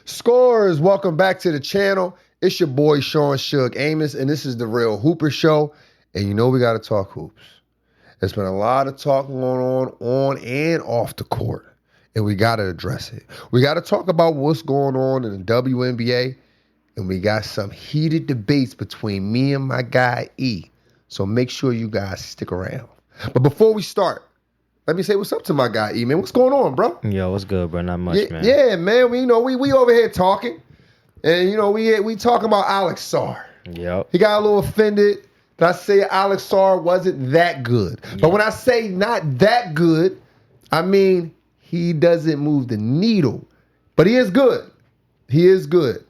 Scores, welcome back to the channel. It's your boy Sean Suge Amos, and this is the Real Hooper Show. And you know we got to talk hoops. There's been a lot of talk going on and off the court, and we got to address it. We got to talk about what's going on in the WNBA, and we got some heated debates between me and my guy E. So make sure you guys stick around. But before we start, let me say what's up to my guy E, man. What's going on, bro? Yo, what's good, bro? Not much, man. Yeah, man. We over here talking, and we talking about Alex Sarr. Yep. He got a little offended that I say Alex Sarr wasn't that good. Yeah. But when I say not that good, I mean he doesn't move the needle. But he is good. He is good.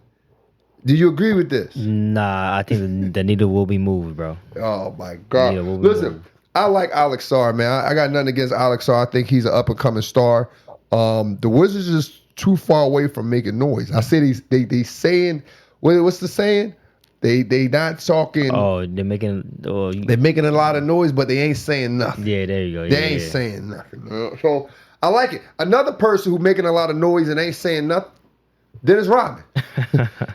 Do you agree with this? Nah, I think the needle will be moved, bro. Oh, my God. Listen, I like Alex Sarr, man. I got nothing against Alex Sarr. I think he's an up-and-coming star. The Wizards are just too far away from making noise. I say they saying, what's the saying? They not talking. Oh, they're making a lot of noise, but they ain't saying nothing. Yeah, there you go. They ain't saying nothing. So I like it. Another person who making a lot of noise and ain't saying nothing, Dennis Rodman.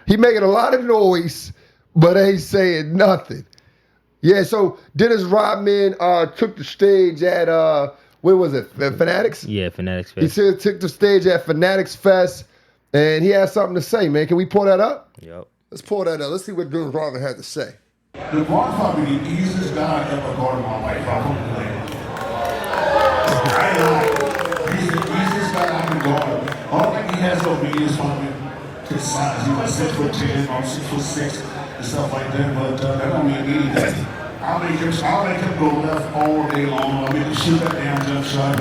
He making a lot of noise, but ain't saying nothing. Yeah, so Dennis Rodman took the stage at, where was it, Fanatics? Yeah, Fanatics Fest. He took the stage at Fanatics Fest, and he had something to say, man. Can we pull that up? Yep. Let's pull that up. Let's see what Dennis Rodman had to say. LeBron probably the easiest guy I ever called in my life. I don't play. He's the easiest guy I can guard. I don't think he has over the years probably his size. He's like 6'10", or 6'6", and stuff like that. But that don't mean anything. I'll make him go left all day long. I'll make him shoot that damn jump shot.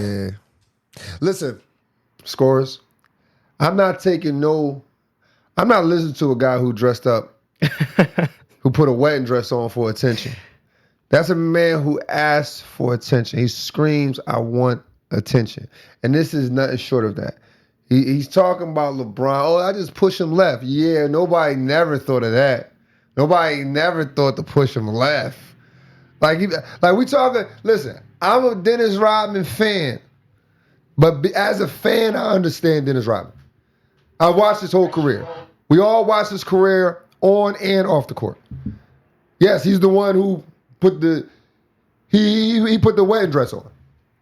Yeah. Listen, scores. I'm not listening to a guy who dressed up, who put a wedding dress on for attention. That's a man who asks for attention. He screams, I want attention. And this is nothing short of that. He's talking about LeBron. Oh, I just push him left. Yeah, nobody never thought of that. Nobody never thought to push him left. Like we talking, listen, I'm a Dennis Rodman fan. But as a fan, I understand Dennis Rodman. I watched his whole career. We all watched his career on and off the court. Yes, he's the one who put he put the wedding dress on.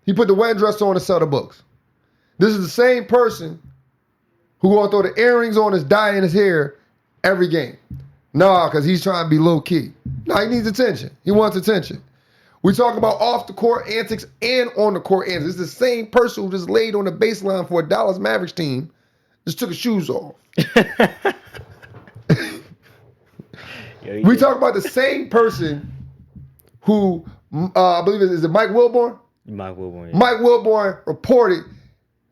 He put the wedding dress on to sell the books. This is the same person who gonna throw the earrings on his dye in his hair every game. Nah, because he's trying to be low key. Nah, he needs attention. He wants attention. We talk about off the court antics and on the court antics. It's the same person who just laid on the baseline for a Dallas Mavericks team, just took his shoes off. We talk about the same person who, I believe is it Mike Wilborn? Mike Wilborn. Yeah. Mike Wilborn reported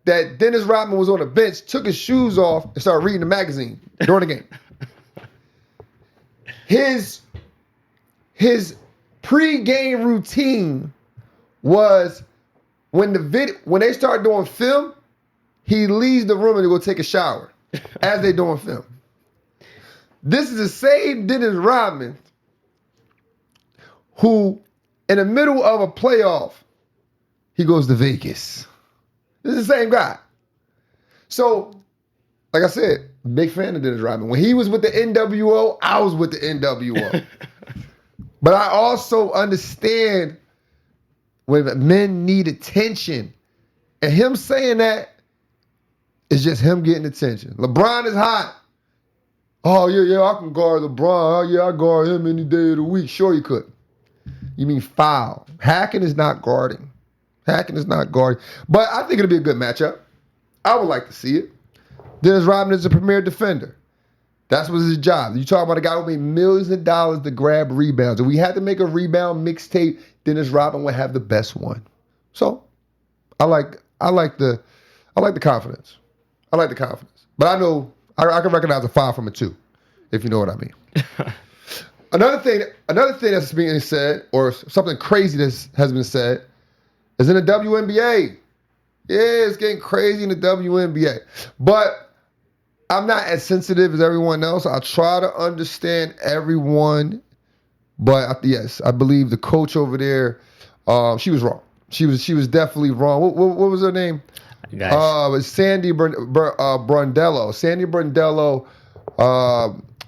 that Dennis Rodman was on the bench, took his shoes off, and started reading the magazine during the game. His pre-game routine was when they start doing film, he leaves the room and go take a shower as they doing film. This is the same Dennis Rodman who, in the middle of a playoff, he goes to Vegas. This is the same guy. So, like I said, big fan of Dennis Rodman. When he was with the NWO, I was with the NWO. But I also understand when men need attention. And him saying that is just him getting attention. LeBron is hot. Oh, yeah, I can guard LeBron. Oh, yeah, I guard him any day of the week. Sure you could. You mean foul. Hacking is not guarding. But I think it'll be a good matchup. I would like to see it. Dennis Rodman is a premier defender. That's what his job. You talk about a guy who made millions of dollars to grab rebounds. If we had to make a rebound mixtape, Dennis Rodman would have the best one. So I like the confidence. But I know I can recognize a 5 from a 2, if you know what I mean. Another thing that's being said, or something crazy that has been said, is in the WNBA. Yeah, it's getting crazy in the WNBA. But I'm not as sensitive as everyone else. I try to understand everyone. But yes, I believe the coach over there, she was wrong. She was definitely wrong. What was her name? Sandy Brundello. Sandy Brundello,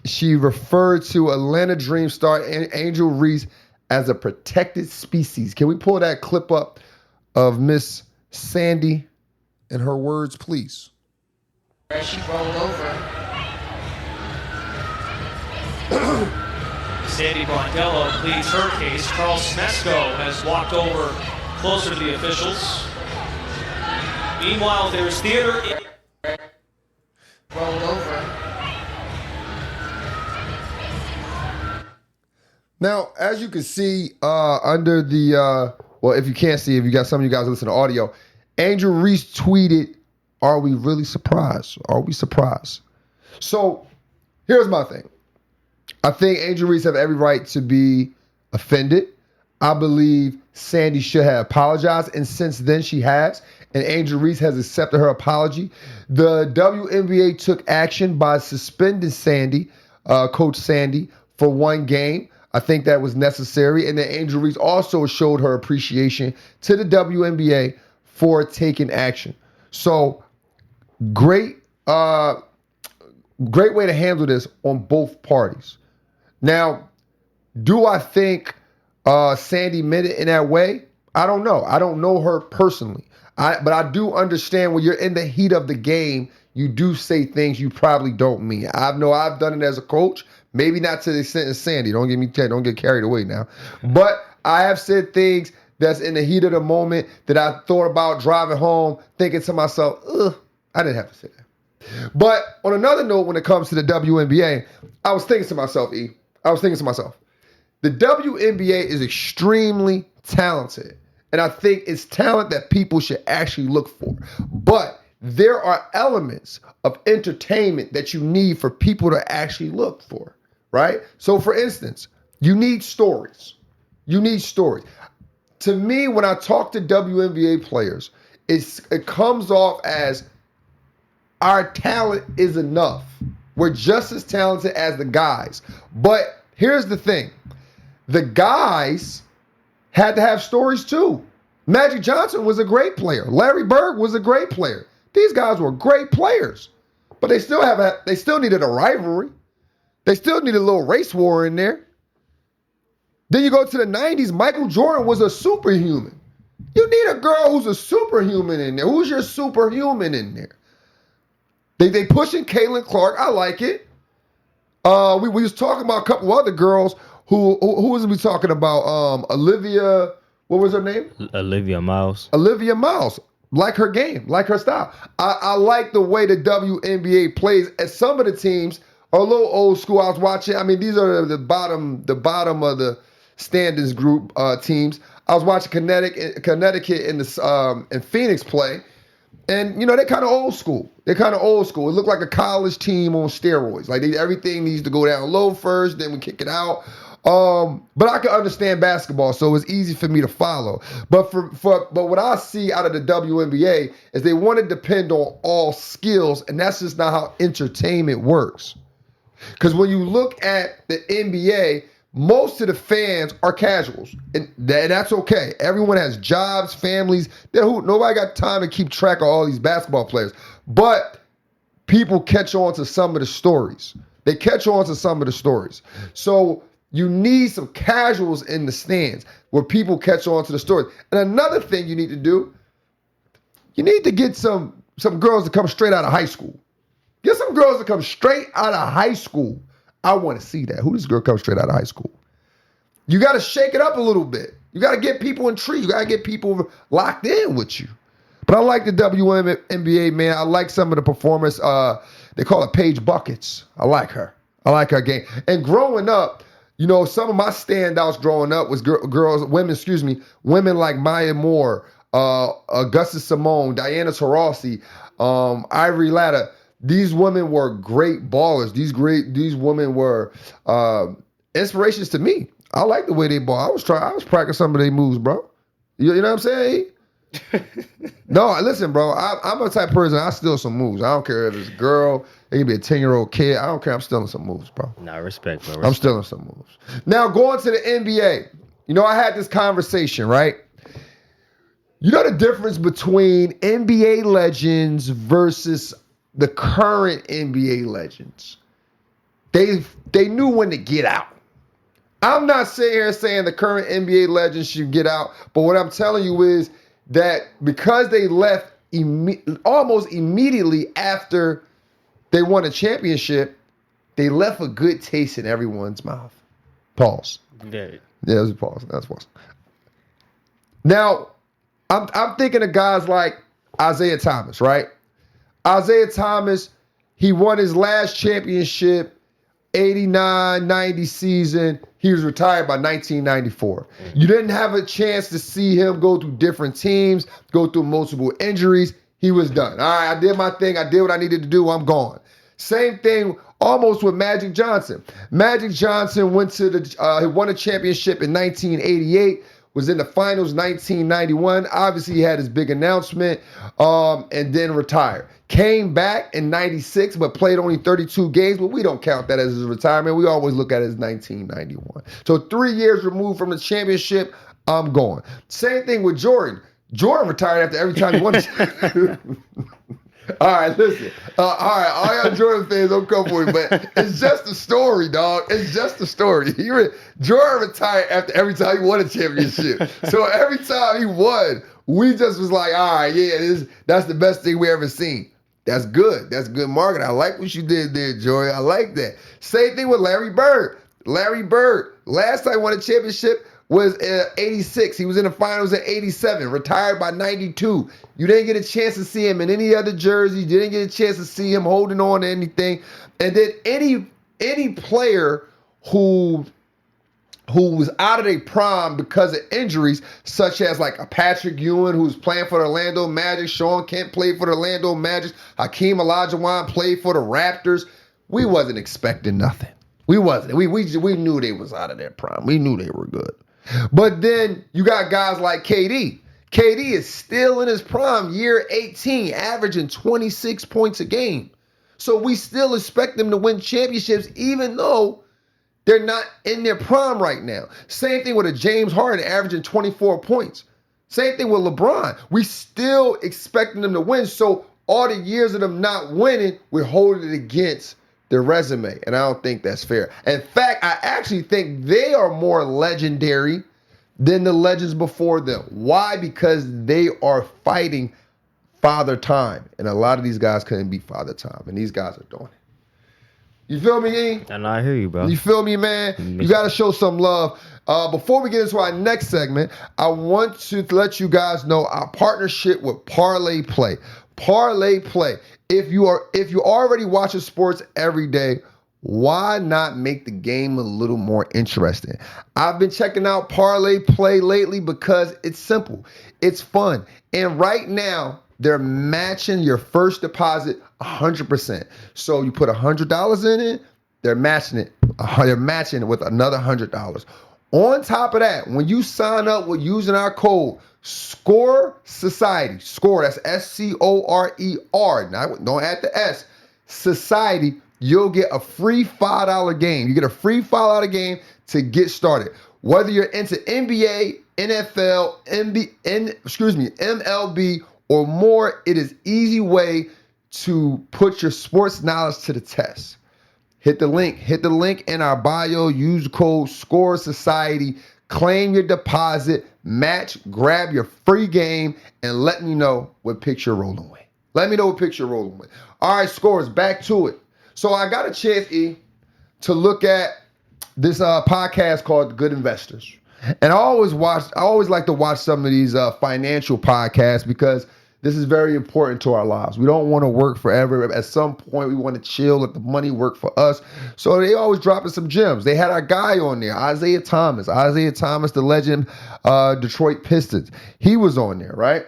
she referred to Atlanta Dream star Angel Reese as a protected species. Can we pull that clip up of Miss Sandy and her words, please? She rolled over. Sandy Brundello pleads her case. Carl Smesco has walked over closer to the officials. Meanwhile, there's theater. Rolled over. Now, as you can see, under the well, if you can't see, if you got some of you guys listen to audio, Angel Reese tweeted, "Are we really surprised? Are we surprised?" So, here's my thing. I think Angel Reese have every right to be offended. I believe Sandy should have apologized, and since then she has, and Angel Reese has accepted her apology. The WNBA took action by suspending Sandy, Coach Sandy, for 1 game. I think that was necessary, and then Angel Reese also showed her appreciation to the WNBA for taking action. So, great way to handle this on both parties. Now, do I think Sandy meant it in that way? I don't know. I don't know her personally. But I do understand when you're in the heat of the game, you do say things you probably don't mean. I've done it as a coach. Maybe not to the extent of Sandy. Don't get carried away now. But I have said things that's in the heat of the moment that I thought about driving home, thinking to myself, I didn't have to say that. But on another note, when it comes to the WNBA, I was thinking to myself, the WNBA is extremely talented. And I think it's talent that people should actually look for. But there are elements of entertainment that you need for people to actually look for, right? So for instance, you need stories. To me, when I talk to WNBA players, it comes off as our talent is enough. We're just as talented as the guys. But here's the thing. The guys had to have stories too. Magic Johnson was a great player. Larry Bird was a great player. These guys were great players. But they still needed a rivalry. They still needed a little race war in there. Then you go to the 90s, Michael Jordan was a superhuman. You need a girl who's a superhuman in there. Who's your superhuman in there? They pushing Caitlin Clark. I like it. We was talking about a couple other girls. Who was we talking about? Olivia, what was her name? Olivia Miles. Olivia Miles. Like her game, like her style. I like the way the WNBA plays. And some of the teams are a little old school. I was watching. I mean, these are the bottom of the standings group teams. I was watching Connecticut and Phoenix play. And, they're kind of old school. It looked like a college team on steroids. Like everything needs to go down low first, then we kick it out. But I can understand basketball, so it's easy for me to follow. But but what I see out of the WNBA is they want to depend on all skills, and that's just not how entertainment works. Because when you look at the NBA, most of the fans are casuals, and that's okay. Everyone has jobs, families. Nobody got time to keep track of all these basketball players. But people catch on to some of the stories. So you need some casuals in the stands where people catch on to the stories. And another thing you need to do, you need to get some girls to come straight out of high school. Get some girls to come straight out of high school. I want to see that. Who this girl comes straight out of high school? You got to shake it up a little bit. You got to get people intrigued. You got to get people locked in with you. But I like the WNBA, man. I like some of the performers. They call it Paige Buckets. I like her. I like her game. And growing up, some of my standouts growing up was women like Maya Moore, Augusta Simone, Diana Taurasi, Ivory Latta. These women were great ballers. These women were inspirations to me. I like the way they ball. I was practicing some of their moves, bro. You know what I'm saying? No, listen, bro. I'm a type of person. I steal some moves. I don't care if it's a girl. It could be a 10-year-old kid. I don't care. I'm stealing some moves, bro. Nah, respect, bro. I'm stealing some moves. Now, going to the NBA. I had this conversation, right? You know the difference between NBA legends versus the current NBA legends? They knew when to get out. I'm not sitting here saying the current NBA legends should get out, but what I'm telling you is that because they left almost immediately after they won a championship, they left a good taste in everyone's mouth. Pause. Yeah. Yeah, it was a pause. That's pause. Now, I'm thinking of guys like Isiah Thomas, right? Isiah Thomas, he won his last championship, 89-90 season. He was retired by 1994. You didn't have a chance to see him go through different teams, go through multiple injuries. He was done. All right, I did my thing. I did what I needed to do. I'm gone. Same thing almost with Magic Johnson. Magic Johnson went to he won a championship in 1988, was in the finals 1991. Obviously, he had his big announcement and then retired. Came back in 96, but played only 32 games, but we don't count that as his retirement. We always look at it as 1991. So 3 years removed from the championship, I'm going. Same thing with Jordan. Jordan retired after every time he won a All right, listen. All right, all y'all Jordan fans don't come for me, but it's just a story, dog. It's just a story. Jordan retired after every time he won a championship. So every time he won, we just was like, all right, yeah, that's the best thing we ever seen. That's good. That's good marketing. I like what you did there, Jordan. I like that. Same thing with Larry Bird. Larry Bird, last time he won a championship was 86. He was in the finals in 87, retired by 92. You didn't get a chance to see him in any other jersey. You didn't get a chance to see him holding on to anything. And then any player who was out of their prime because of injuries, such as like a Patrick Ewing, who's playing for the Orlando Magic, Sean Kemp played for the Orlando Magic, Hakeem Olajuwon played for the Raptors, we wasn't expecting nothing. We wasn't. We knew they was out of their prime. We knew they were good. But then you got guys like KD. KD is still in his prime, year 18, averaging 26 points a game. So we still expect them to win championships, even though they're not in their prime right now. Same thing with a James Harden averaging 24 points. Same thing with LeBron. We still expecting them to win. So all the years of them not winning, we're holding it against their resume. And I don't think that's fair. In fact, I actually think they are more legendary than the legends before them. Why? Because they are fighting father time. And a lot of these guys couldn't beat father time. And these guys are doing it. You feel me, E? And I hear you, bro. You feel me, man? You got to show some love. Before we get into our next segment, I want to let you guys know our partnership with Parlay Play. Parlay Play. If you already watching sports every day, why not make the game a little more interesting? I've been checking out Parlay Play lately because it's simple. It's fun. And right now, they're matching your first deposit 100%. So you put $100 in it, they're matching it. They're matching it with another $100. On top of that, when you sign up with using our code Score Society, Score, that's SCORER. Now, don't add the S. Society, you'll get a free $5 game. You get a free $5 game to get started. Whether you're into NBA, NFL, MLB, or more, it is easy way to put your sports knowledge to the test. Hit the link in our bio, use code SCORE Society, claim your deposit, match, grab your free game, and let me know what picture you're rolling with. Let me know what picture you're rolling with. All right, Scores, back to it. So I got a chance, E, to look at this podcast called The Good Investors. And I always like to watch some of these financial podcasts because this is very important to our lives. We don't want to work forever. At some point, we want to chill, let the money work for us. So they always dropping some gems. They had our guy on there, Isiah Thomas. Isiah Thomas, the legend, Detroit Pistons. He was on there, right?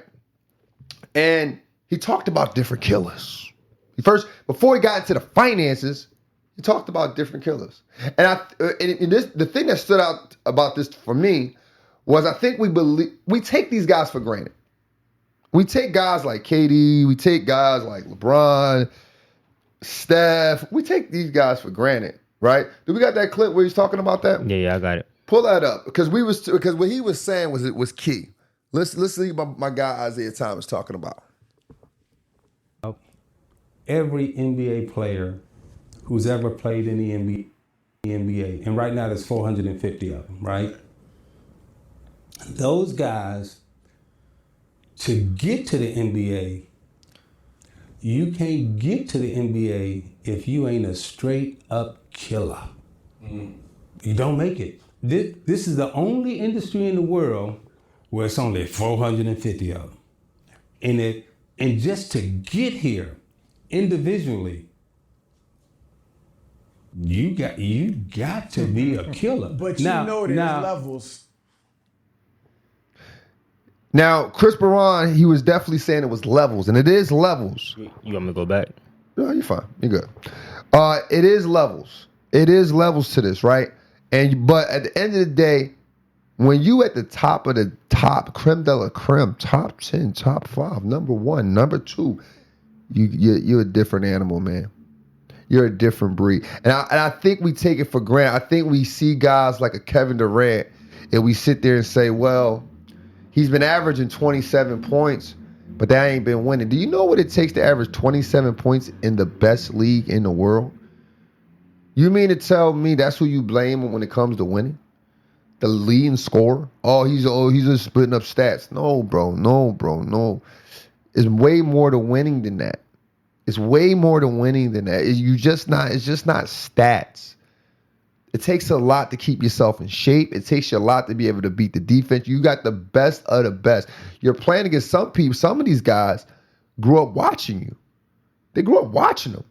And he talked about different killers. Before he got into the finances, he talked about different killers. And the thing that stood out about this for me was I think we take these guys for granted. We take guys like KD, we take guys like LeBron, Steph. We take these guys for granted, right? Do we got that clip where he's talking about that? Yeah, I got it. Pull that up because what he was saying was key. Let's see what my guy Isiah Thomas talking about. Every NBA player who's ever played in the NBA, and right now there's 450 of them, right? Those guys, to get to the NBA, you can't get to the NBA if you ain't a straight up killer. You don't make it. This is the only industry in the world where it's only 450 of them. And just to get here individually, you got to be a killer. But there's levels. Now, Chris Baran, he was definitely saying it was levels, and it is levels. You want me to go back? No, you're fine. You're good. It is levels. It is levels to this, right? But at the end of the day, when you at the top of the top, creme de la creme, top 10, top 5, number 1, number 2, you're a different animal, man. You're a different breed. And I think we take it for granted. I think we see guys like a Kevin Durant, and we sit there and say, well, he's been averaging 27 points, but that ain't been winning. Do you know what it takes to average 27 points in the best league in the world? You mean to tell me that's who you blame when it comes to winning? The leading scorer? He's just splitting up stats. No, bro. No. It's way more to winning than that. It's way more to winning than that. It's just not stats. It takes a lot to keep yourself in shape. It takes you a lot to be able to beat the defense. You got the best of the best. You're playing against some people. Some of these guys grew up watching you. They grew up watching them.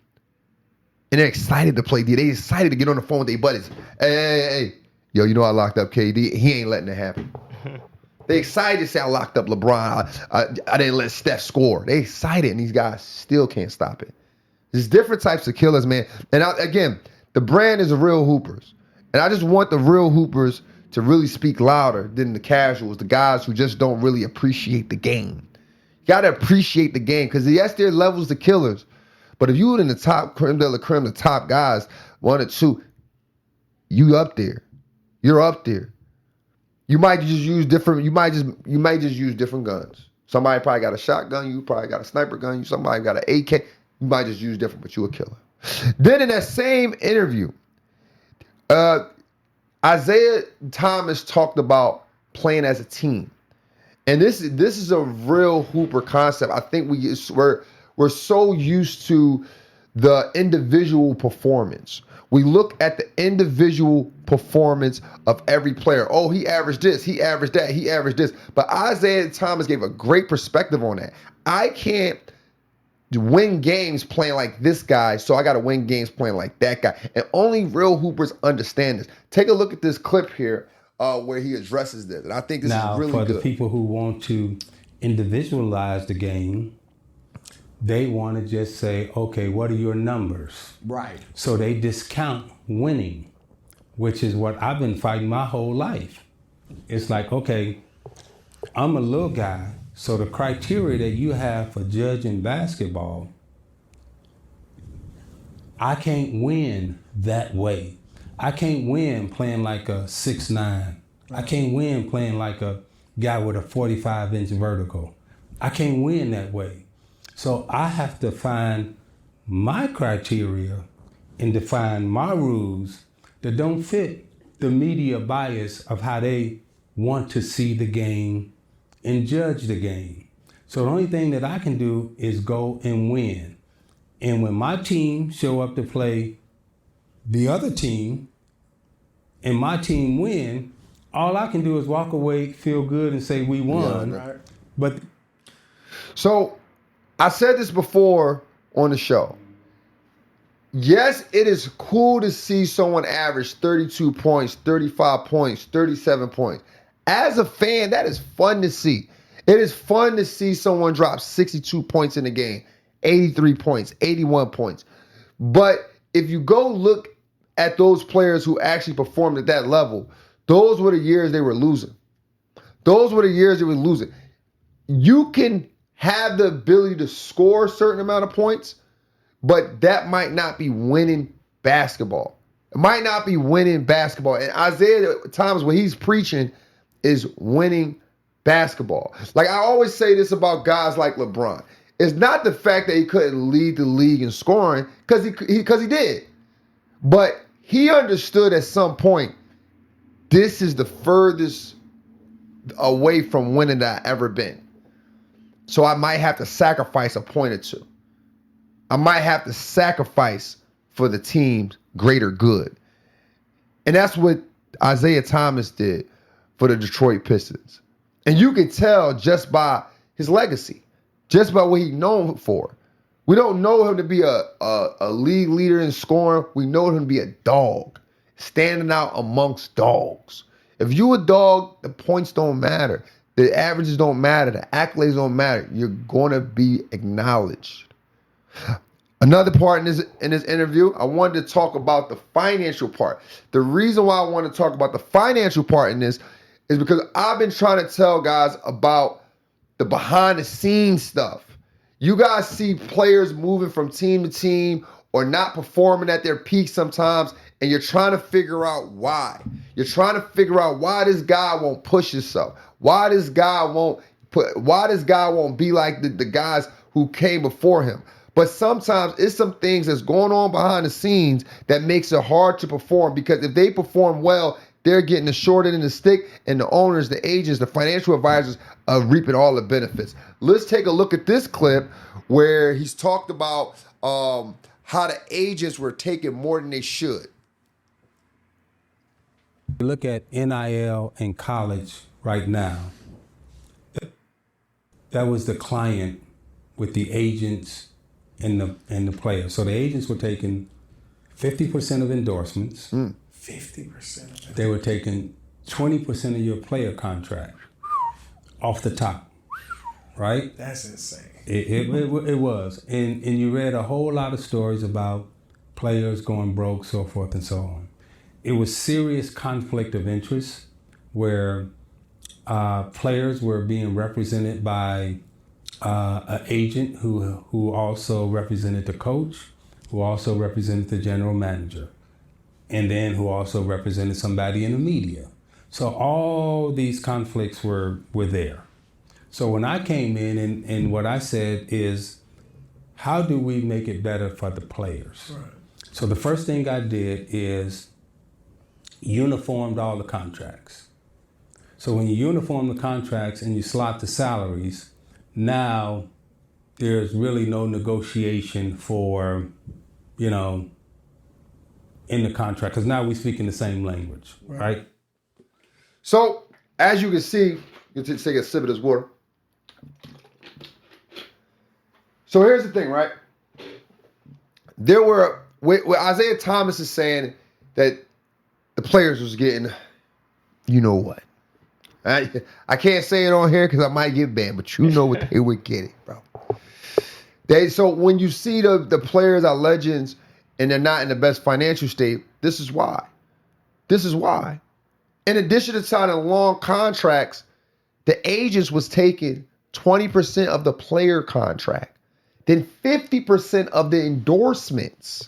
And they're excited to play D. They're excited to get on the phone with their buddies. Hey. Yo, you know I locked up KD. He ain't letting it happen. They excited to say I locked up LeBron. I didn't let Steph score. They excited, and these guys still can't stop it. There's different types of killers, man. And again, the brand is the real hoopers. And I just want the real hoopers to really speak louder than the casuals, the guys who just don't really appreciate the game. You got to appreciate the game because, yes, there are levels to killers. But if you're in the top creme de la creme, the top guys, 1 or 2, you up there. You're up there. You might just use different. You might just use different guns. Somebody probably got a shotgun. You probably got a sniper gun. Somebody got an AK. You might just use different, but you a killer. Then in that same interview, Isiah Thomas talked about playing as a team, and this is a real hooper concept. I think we're so used to the individual performance. We look at the individual performance of every player. Oh, he averaged this, he averaged that, he averaged this. But Isiah Thomas gave a great perspective on that. I can't win games playing like this guy, so I got to win games playing like that guy. And only real hoopers understand this. Take a look at this clip here where he addresses this. And I think this is really good. Now, for the people who want to individualize the game, they want to just say, okay, what are your numbers? Right. So they discount winning, which is what I've been fighting my whole life. It's like, okay, I'm a little guy, so the criteria that you have for judging basketball, I can't win that way. I can't win playing like a 6'9". I can't win playing like a guy with a 45-inch vertical. I can't win that way. So I have to find my criteria and define my rules that don't fit the media bias of how they want to see the game and judge the game. So the only thing that I can do is go and win. And when my team show up to play the other team and my team win, all I can do is walk away, feel good, and say we won. Yeah, right. But so I said this before on the show. Yes, it is cool to see someone average 32 points, 35 points, 37 points. As a fan, that is fun to see. It is fun to see someone drop 62 points in a game, 83 points, 81 points. But if you go look at those players who actually performed at that level, those were the years they were losing. You can have the ability to score a certain amount of points, but that might not be winning basketball. It might not be winning basketball. And Isiah Thomas, what he's preaching is winning basketball. Like I always say this about guys like LeBron. It's not the fact that he couldn't lead the league in scoring, because he did. But he understood at some point, this is the furthest away from winning that I've ever been. So I might have to sacrifice a point or two. I might have to sacrifice for the team's greater good. And that's what Isiah Thomas did for the Detroit Pistons. And you can tell just by his legacy, just by what he's known for. We don't know him to be a league leader in scoring. We know him to be a dog, standing out amongst dogs. If you a dog, the points don't matter. The averages don't matter. The accolades don't matter. You're going to be acknowledged. Another part in this interview, I wanted to talk about the financial part. The reason why I want to talk about the financial part in this is because I've been trying to tell guys about the behind the scenes stuff. You guys see players moving from team to team or not performing at their peak sometimes, and you're trying to figure out why. You're trying to figure out why this guy won't push himself. Why this guy won't be like the guys who came before him. But sometimes it's some things that's going on behind the scenes that makes it hard to perform, because if they perform well, they're getting the short end of the stick, and the owners, the agents, the financial advisors are reaping all the benefits. Let's take a look at this clip where he's talked about how the agents were taking more than they should. Look at NIL in college right now. That was the client with the agents and the players. So the agents were taking 50% of endorsements. 50%. They were taking 20% of your player contract off the top, right? That's insane. It was. And you read a whole lot of stories about players going broke, so forth and so on. It was serious conflict of interest where players were being represented by an agent who also represented the coach, who also represented the general manager, and then who also represented somebody in the media. So all these conflicts were there. So when I came in and what I said is, how do we make it better for the players? Right. So the first thing I did is uniformed all the contracts. So when you uniform the contracts and you slot the salaries, now there's really no negotiation for, in the contract, because now we speak in the same language, right? So, as you can see, you can take a sip of this water. So here's the thing, right? There were, what Isiah Thomas is saying that the players was getting, you know what? I can't say it on here because I might get banned, but you know what they were getting, bro. So when you see the players are legends and they're not in the best financial state, this is why. This is why. In addition to signing long contracts, the agents was taking 20% of the player contract, then 50% of the endorsements.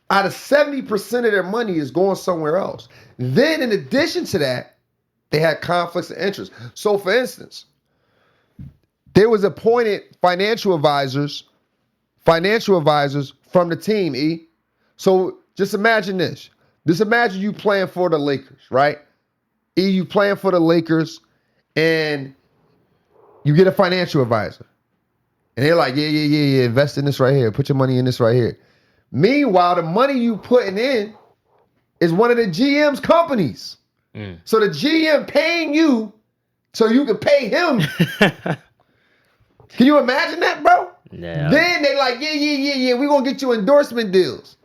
Out of 70% of their money is going somewhere else. Then in addition to that, they had conflicts of interest. So for instance, there was appointed financial advisors from the team, E. So just imagine this. Just imagine you playing for the Lakers, right? E, you playing for the Lakers and you get a financial advisor. And they're like, yeah, invest in this right here. Put your money in this right here. Meanwhile, the money you putting in is one of the GM's companies. So the GM paying you so you can pay him. Can you imagine that, bro? Yeah. Then they like, yeah, we're going to get you endorsement deals.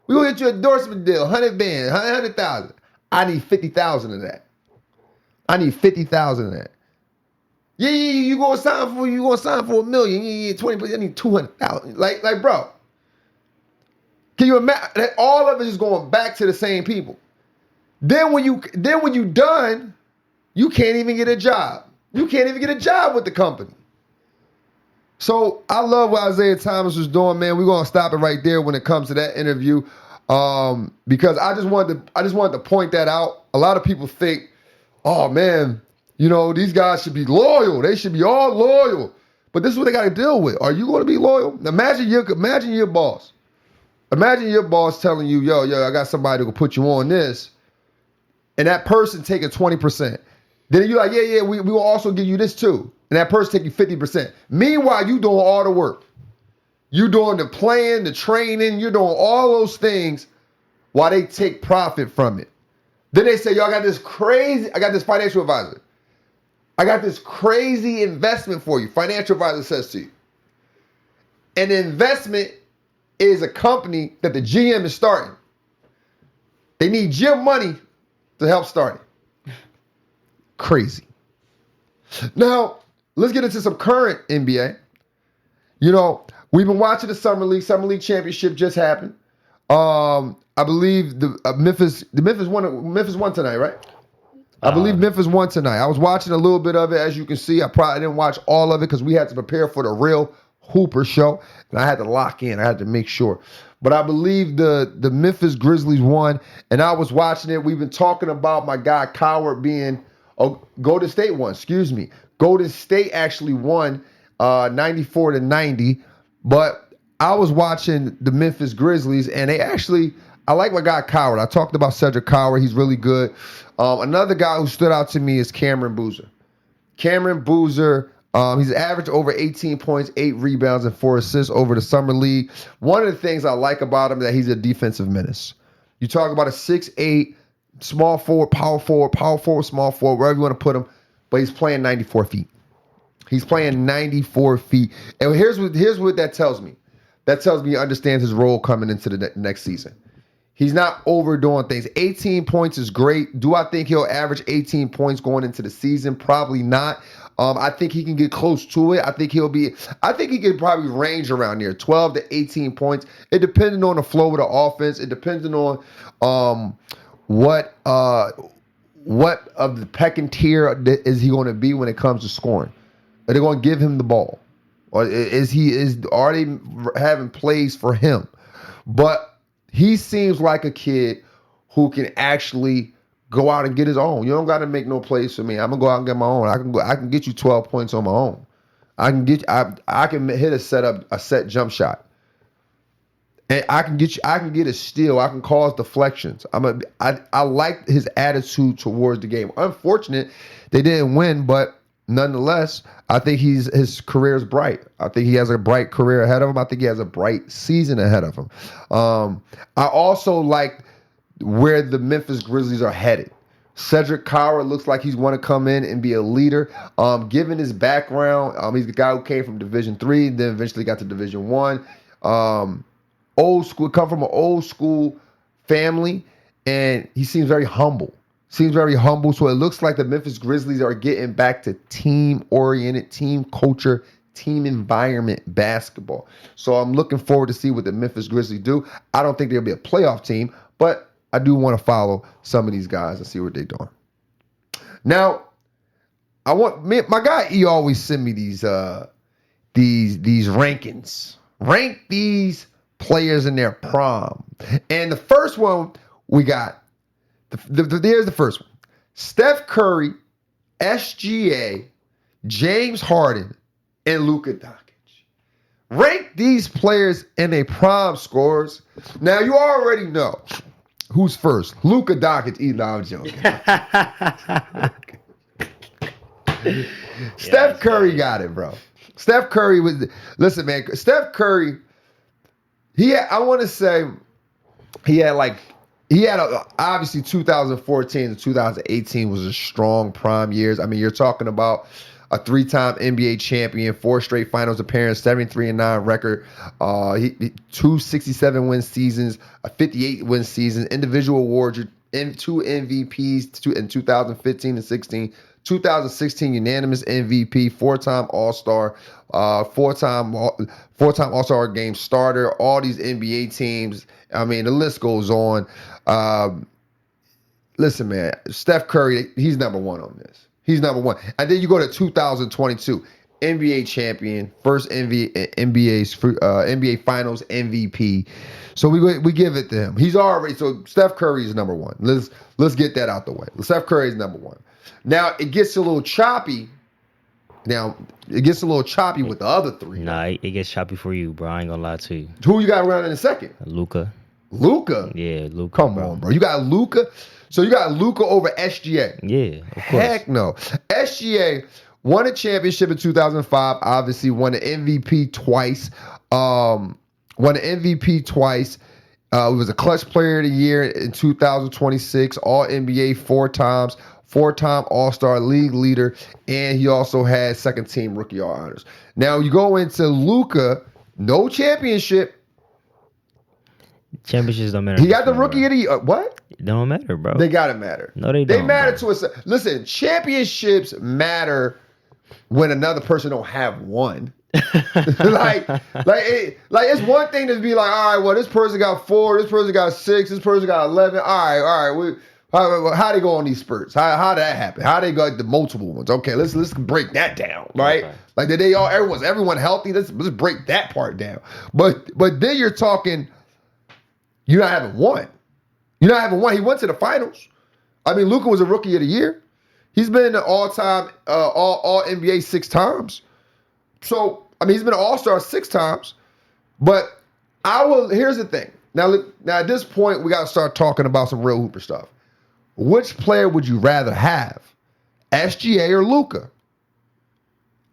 We're going to get you an endorsement deal, 100 bands, 100,000. I need 50,000 of that. I need 50,000 of that. Yeah, you going to sign for $1 million. Yeah, 20%, I need 200,000. Like, bro. Can you imagine that all of it is going back to the same people? Then when you done, you can't even get a job. You can't even get a job with the company. So I love what Isiah Thomas was doing, man. We're gonna stop it right there when it comes to that interview, because I just wanted to point that out. A lot of people think, oh man, You know, these guys should be loyal. They should be all loyal. But this is what they got to deal with. Are you going to be loyal? Imagine your boss. Imagine your boss telling you, yo, I got somebody who can put you on this, and that person taking 20%. Then you're like, yeah, we will also give you this too. And that person taking 50%. Meanwhile, you doing all the work. You doing the playing, the training, you're doing all those things while they take profit from it. Then they say, yo, I got this financial advisor. I got this crazy investment for you. Financial advisor says to you. And the investment is a company that the GM is starting. They need your money to help start it. Crazy. Now, let's get into some current NBA. You know, we've been watching the Summer League. Summer League championship just happened. I believe the Memphis won tonight, right? I believe Memphis won tonight. I was watching a little bit of it, as you can see. I probably didn't watch all of it because we had to prepare for the real Hooper show, and I had to lock in. I had to make sure. But I believe the Memphis Grizzlies won, and I was watching it. We've been talking about my guy Coward being Golden State won. Excuse me. Golden State actually won 94-90, but I was watching the Memphis Grizzlies, and I like my guy Coward. I talked about Cedric Coward. He's really good. Another guy who stood out to me is Cameron Boozer. Cameron Boozer, he's averaged over 18 points, 8 rebounds, and 4 assists over the Summer League. One of the things I like about him is that he's a defensive menace. You talk about a 6'8", small forward, power forward, small forward, wherever you want to put him, but he's playing 94 feet. He's playing 94 feet. And here's what that tells me. That tells me he understands his role coming into the next season. He's not overdoing things. 18 points is great. Do I think he'll average 18 points going into the season? Probably not. I think he can get close to it. I think he could probably range around there, 12 to 18 points. It depends on the flow of the offense. It depends on what of the pecking tier is he going to be when it comes to scoring. Are they going to give him the ball? Or are they having plays for him? But he seems like a kid who can actually go out and get his own. You don't got to make no plays for me. I'm gonna go out and get my own. I can get you 12 points on my own. I can hit a set jump shot. And I can get a steal. I can cause deflections. I like his attitude towards the game. Unfortunate they didn't win, but nonetheless, I think his career is bright. I think he has a bright career ahead of him. I think he has a bright season ahead of him. I also like where the Memphis Grizzlies are headed. Cedric Coward looks like he's want to come in and be a leader. Given his background, he's the guy who came from Division III, then eventually got to Division I. Old school, come from an old school family, and he seems very humble. So it looks like the Memphis Grizzlies are getting back to team-oriented, team culture, team environment basketball. So I'm looking forward to see what the Memphis Grizzlies do. I don't think they'll be a playoff team, but I do want to follow some of these guys and see what they're doing. Now, my guy E always send me these rankings. Rank these players in their prime. And the first one we got, there's the first one. Steph Curry, SGA, James Harden, and Luka Doncic. Rank these players in their prime scores. Now, you already know who's first. Luka Doncic. I'm joking. Steph Curry got it, bro. Steph Curry listen, man, Steph Curry, obviously 2014 to 2018 was a strong prime years. I mean, you're talking about a 3-time NBA champion, 4 straight finals appearance, 73-9 record, 2 67-win seasons, a 58-win season, individual awards, 2 MVPs in 2015 and 16, 2016 unanimous MVP, 4-time All-Star, 4-time All-Star game starter, all these NBA teams. I mean, the list goes on. Listen, man, Steph Curry, he's number one on this. He's number one. And then you go to 2022, NBA champion, first NBA Finals MVP. So we give it to him. So Steph Curry is number one. Let's get that out the way. Steph Curry is number one. Now it gets a little choppy. With the other three. Nah, it gets choppy for you, bro. I ain't gonna lie to you. Who you got around in a second? Luka. Luka? Yeah, Luka. Come on, bro. You got Luka? So you got Luka over SGA? Yeah, of course. Heck no. SGA won a championship in 2005. Obviously, won an MVP twice. He was a clutch player of the year in 2026. All NBA 4 times. 4-time All-Star league leader, and he also had second-team rookie honors. Now you go into Luka, no championship. Championships don't matter. He got the rookie of the year. What? It don't matter, bro. They gotta matter. No, they don't. They matter bro. to us. Listen, championships matter when another person don't have one. It's one thing to be like, all right, well, this person got 4, this person got 6, this person got 11. All right. How they go on these spurts? How did that happen? How they got the multiple ones? Okay, let's break that down, right? Okay. Like did everyone healthy? Let's break that part down. But then you're talking, you're not having one. You're not having one. He went to the finals. I mean, Luka was a rookie of the year. He's been an all-time all NBA 6 times. So I mean, he's been an All-Star 6 times. But here's the thing. Now at this point, we got to start talking about some real hooper stuff. Which player would you rather have, SGA or Luka?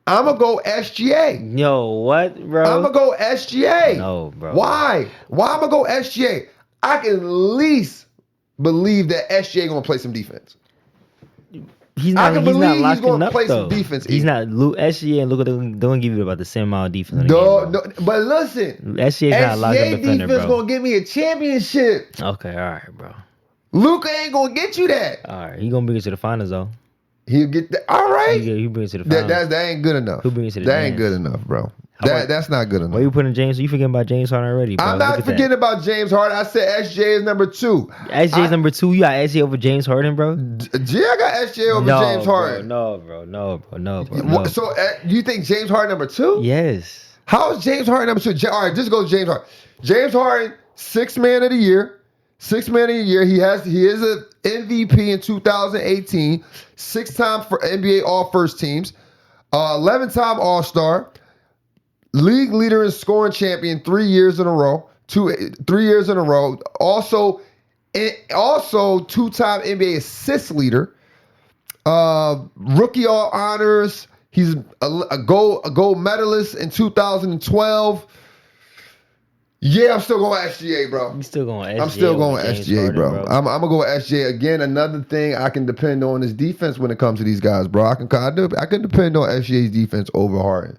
I'm going to go SGA. Yo, what, bro? I'm going to go SGA. No, bro. Why? Why I'm going to go SGA? I can at least believe that SGA going to play some defense. He's not locking up, play though. some defense. He's not. SGA and Luka don't give you about the same amount of defense. No, but listen. SGA's not a locked up SGA defender, defense bro. going to give me a championship. Okay, all right, bro. Luka ain't going to get you that. All right, he gonna bring it to the finals though. He'll get that. All right. He brings it to the finals. That ain't good enough. Who brings it to the That ain't dance? good enough, bro. That's not good enough. Why you putting James? You forgetting about James Harden already, bro? I'm not forgetting about James Harden. I said SJ is number 2. SJ's number 2. You got SJ over James Harden, bro? Yeah, I got SJ over James Harden. No, bro. No. So you think James Harden number 2? Yes. How is James Harden number 2? All right, just go James Harden. James Harden, 6th man of the year. 6th man of the year. He is an MVP in 2018. 6-time for NBA All First Teams. 11-time All-Star. League leader and scoring champion 3 years in a row. 3 years in a row. Also 2-time NBA assist leader. Rookie all honors. He's a gold medalist in 2012. Yeah, I'm still going SGA, bro. You still going SGA? I'm still going James SGA, Harden, bro. I'm gonna go SGA again. Another thing I can depend on is defense when it comes to these guys, bro. I can depend on SGA's defense over Harden.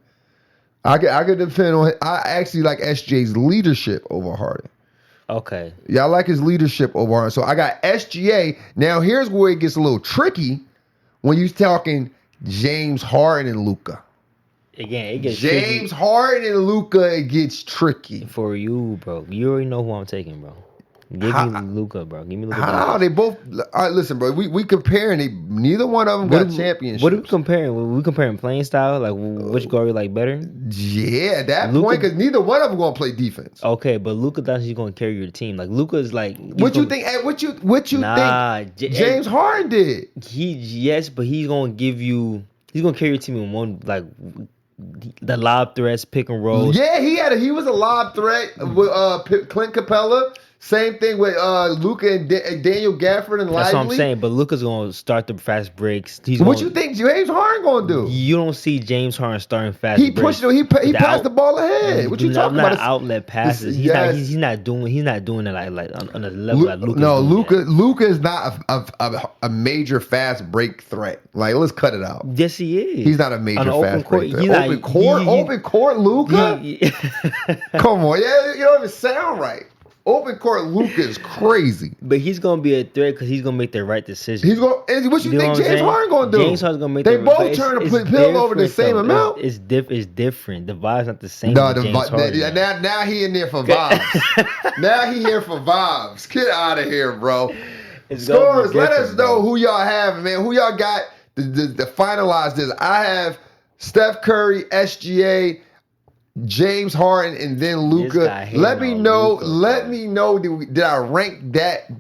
I can depend on. I actually like SGA's leadership over Harden. Okay. Yeah, I like his leadership over Harden. So I got SGA. Now here's where it gets a little tricky when you're talking James Harden and Luka. Again, it gets James Harden and Luka, it gets tricky. for you, bro. You already know who I'm taking, bro. Give me Luka, bro. Give me Luka. How they both? All right, listen, bro. We comparing. Neither one of them got championships. What are we comparing? We comparing playing style? Like which guard we like better? Yeah, at that point, because neither one of them gonna play defense. Okay, but Luka that's he's gonna carry your team. Like Luka is like. What you think? What you think? James Harden did. Yes, but he's gonna give you. He's gonna carry your team in one like. The lob threats, pick and roll. Yeah, he was a lob threat with Clint Capella. Same thing with Luka and Daniel Gafford and Lively. That's what I'm saying. But Luka's gonna start the fast breaks. What you think James Harden gonna do? You don't see James Harden starting fast. He pushed. He passed the ball ahead. What you talking about? Not outlet passes. He's not doing it like on a level like Luka. No, Luka is not a major fast break threat. Like, let's cut it out. Yes, he is. He's not a major fast break threat. Open court, Luka. Come on, yeah, you don't even sound right. Open court Luka is crazy. But he's gonna be a threat because he's gonna make the right decision. He's gonna. What you think James Harden gonna do? James Harden's gonna make. They both turn the pill over the same amount. It's different. The vibe's not the same. No, now he in there for vibes. Now he here for vibes. Get out of here, bro. Scores. Let us know who y'all have, man. Who y'all got to finalize this? I have Steph Curry, SGA. James Harden and then Luka. Let me know. Let me know. Did I rank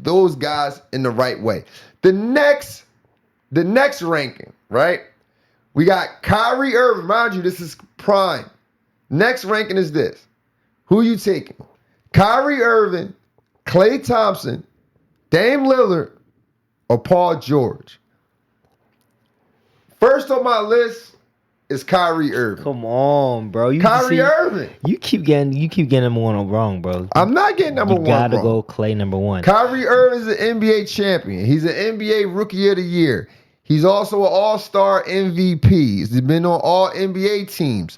those guys in the right way? The next The next ranking, right? We got Kyrie Irving. Mind you, this is prime. Next ranking is this. Who you taking? Kyrie Irving, Klay Thompson, Dame Lillard, or Paul George? First on my list is Kyrie Irving. Come on, bro. Kyrie Irving. You keep getting number one wrong, bro. I'm not getting number you one. Gotta bro. go Klay number one. Kyrie Irving is an NBA champion. He's an NBA Rookie of the Year. He's also an All-Star MVP. He's been on all NBA teams.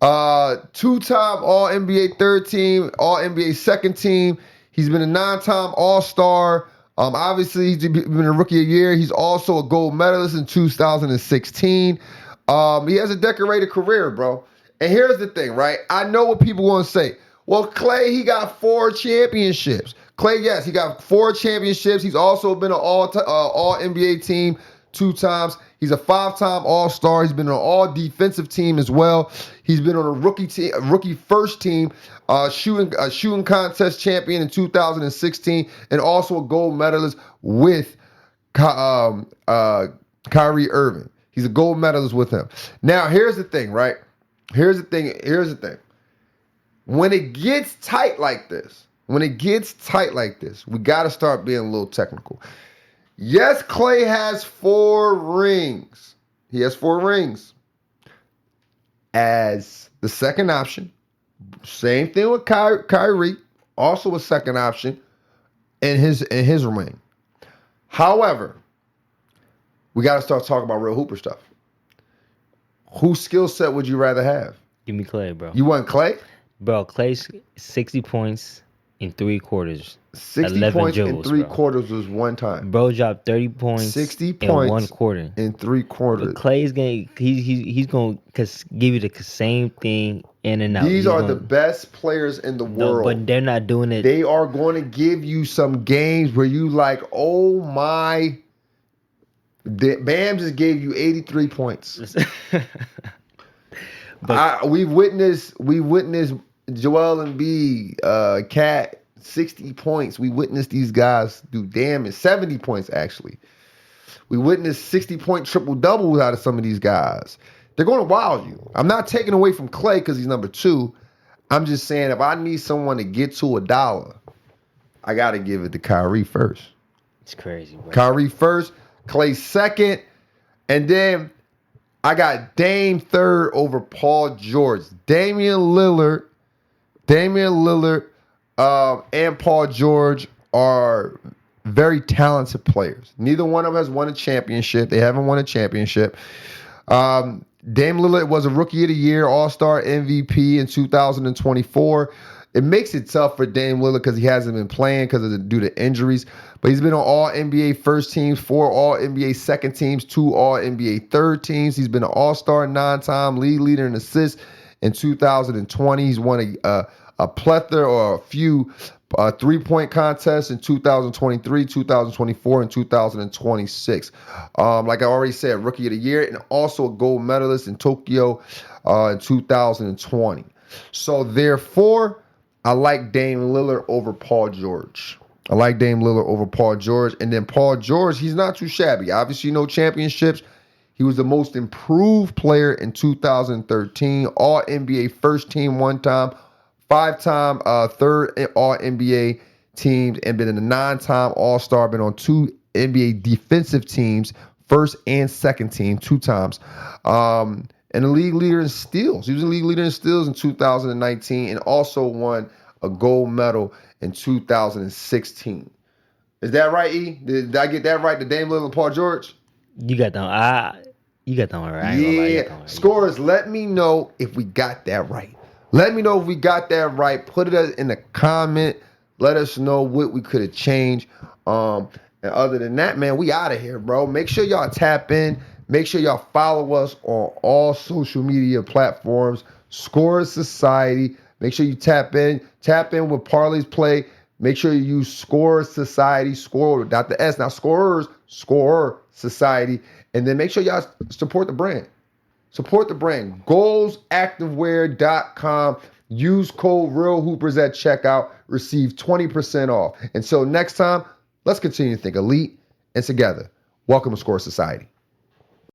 Two-time All-NBA third team, All-NBA second team. He's been a 9-time All-Star. Obviously, he's been a Rookie of the Year. He's also a gold medalist in 2016. He has a decorated career, bro. And here's the thing, right? I know what people want to say. Well, Klay, he got 4 championships. Klay, yes, he got 4 championships. He's also been an all-NBA team 2 times. He's a 5-time All-Star. He's been on an all-defensive team as well. He's been on a rookie first team, shooting contest champion in 2016, and also a gold medalist with Kyrie Irving. He's a gold medalist with him. Now, here's the thing, right? Here's the thing. When it gets tight like this, we got to start being a little technical. Yes, Klay has 4 rings. He has 4 rings. As the second option, same thing with Kyrie, also a second option in his ring. However, we got to start talking about real hooper stuff. Whose skill set would you rather have? Give me Klay, bro. You want Klay? Bro, Klay's 60 points in 3 quarters. 60 points joules, in 3 bro. quarters was one time. Bro dropped 30 points 60 in points 1 quarter. in 3 quarters. But Klay's he's gonna give you the same thing in and out. These are the best players in the world. But they're not doing it. They are going to give you some games where you like, oh my. Bam just gave you 83 points. We've witnessed Joel Embiid, Cat, 60 points. We witnessed these guys do damage. 70 points, actually. We witnessed 60-point triple-doubles out of some of these guys. They're going to wow you. I'm not taking away from Klay because he's number 2. I'm just saying if I need someone to get to $1, I got to give it to Kyrie first. It's crazy, bro. Kyrie first, Klay second, and then I got Dame third over Paul George. Damian Lillard, and Paul George are very talented players. Neither one of them has won a championship. They haven't won a championship. Dame Lillard was a Rookie of the Year, All-Star MVP in 2024. It makes it tough for Dame Lillard because he hasn't been playing due to injuries. But he's been on all NBA first teams, 4 all NBA second teams, 2 all NBA third teams. He's been an All-Star 9-time league leader in assists in 2020. He's won a plethora or a few 3-point contests in 2023, 2024, and 2026. Like I already said, Rookie of the Year, and also a gold medalist in Tokyo in 2020. So therefore, I like Dame Lillard over Paul George. And then Paul George, he's not too shabby. Obviously, no championships. He was the most improved player in 2013. All NBA first team 1 time. 5-time third All NBA teams, and been in a 9-time All-Star. Been on 2 NBA defensive teams, first and second team, 2 times. And a league leader in steals. He was a league leader in steals in 2019, and also won a gold medal in 2016. Is that right, E? Did I get that right? The Dame Lillard and Paul George? You got that. You got that one right. Yeah. Scorers, let me know if we got that right. Let me know if we got that right. Put it in the comment. Let us know what we could have changed. And other than that, man, we out of here, bro. Make sure y'all tap in. Make sure y'all follow us on all social media platforms. Scorers Society. Make sure you tap in. Tap in with Parley's Play. Make sure you use Scorers Society. Score without the S. Now, Scorer Society. And then make sure y'all support the brand. Support the brand. Goalsactivewear.com. Use code RealHoopers at checkout. Receive 20% off. Until next time, let's continue to think elite and together. Welcome to Score Society.